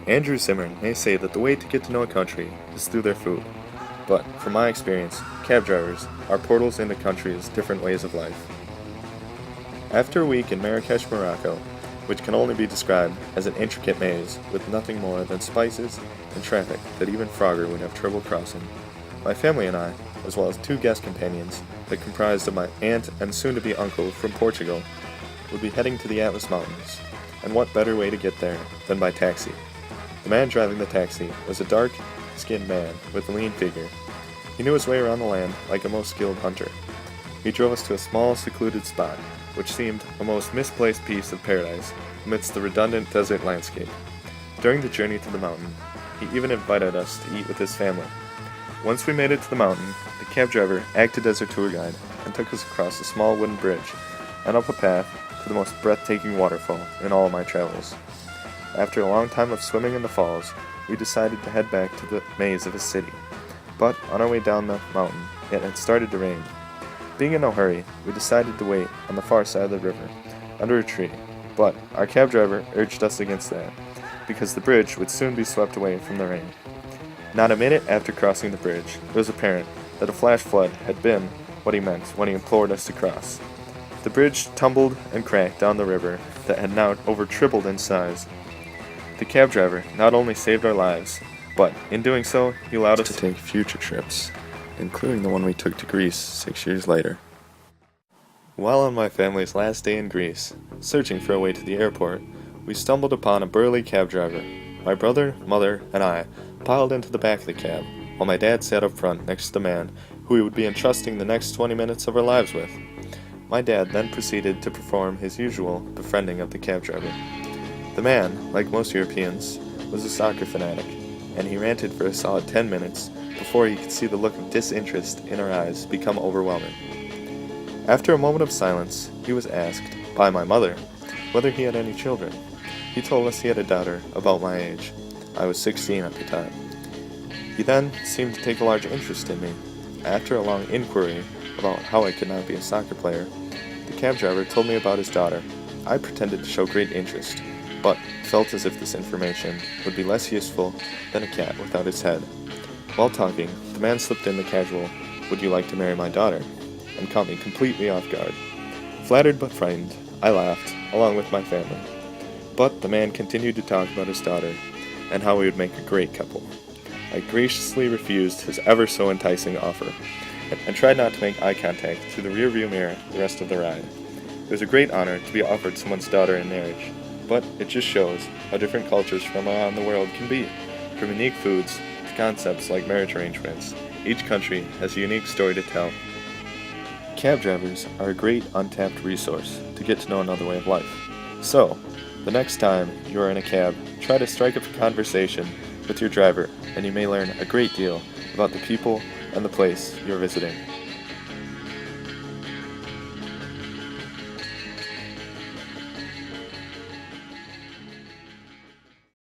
Andrew Zimmern may say that the way to get to know a country is through their food, but from my experience, cab drivers are portals into countries' different ways of life. After a week in Marrakesh, Morocco, which can only be described as an intricate maze with nothing more than spices and traffic that even Frogger would have trouble crossing, my family and I, as well as two guest companions that comprised of my aunt and soon-to-be uncle from Portugal, would be heading to the Atlas Mountains. And what better way to get there than by taxi? The man driving the taxi was a dark-skinned man with a lean figure. He knew his way around the land like a most skilled hunter. He drove us to a small, secluded spot, which seemed a most misplaced piece of paradise amidst the redundant desert landscape. During the journey to the mountain, he even invited us to eat with his family. Once we made it to the mountain, the cab driver acted as our tour guide and took us across a small wooden bridge and up a path to the most breathtaking waterfall in all of my travels. After a long time of swimming in the falls, we decided to head back to the maze of a city. But on our way down the mountain, it had started to rain. Being in no hurry, we decided to wait on the far side of the river, under a tree. But our cab driver urged us against that, because the bridge would soon be swept away from the rain. Not a minute after crossing the bridge, it was apparent that a flash flood had been what he meant when he implored us to cross. The bridge tumbled and cracked down the river that had now over tripled in size. The cab driver not only saved our lives, but in doing so, he allowed us to take future trips, including the one we took to Greece 6 years later. While on my family's last day in Greece, searching for a way to the airport, we stumbled upon a burly cab driver. My brother, mother, and I piled into the back of the cab, while my dad sat up front next to the man who we would be entrusting the next 20 minutes of our lives with. My dad then proceeded to perform his usual befriending of the cab driver. The man, like most Europeans, was a soccer fanatic, and he ranted for a solid 10 minutes before he could see the look of disinterest in our eyes become overwhelming. After a moment of silence, he was asked, by my mother, whether he had any children. He told us he had a daughter about my age. I was 16 at the time. He then seemed to take a large interest in me. After a long inquiry about how I could not be a soccer player, the cab driver told me about his daughter. I pretended to show great interest, but felt as if this information would be less useful than a cat without its head. While talking, the man slipped in the casual, "Would you like to marry my daughter?" and caught me completely off guard. Flattered but frightened, I laughed, along with my family. But the man continued to talk about his daughter, and how we would make a great couple. I graciously refused his ever-so-enticing offer, and tried not to make eye contact through the rearview mirror the rest of the ride. It was a great honor to be offered someone's daughter in marriage, but it just shows how different cultures from around the world can be. From unique foods to concepts like marriage arrangements, each country has a unique story to tell. Cab drivers are a great untapped resource to get to know another way of life. So, the next time you are in a cab, try to strike up a conversation with your driver, and you may learn a great deal about the people and the place you're visiting.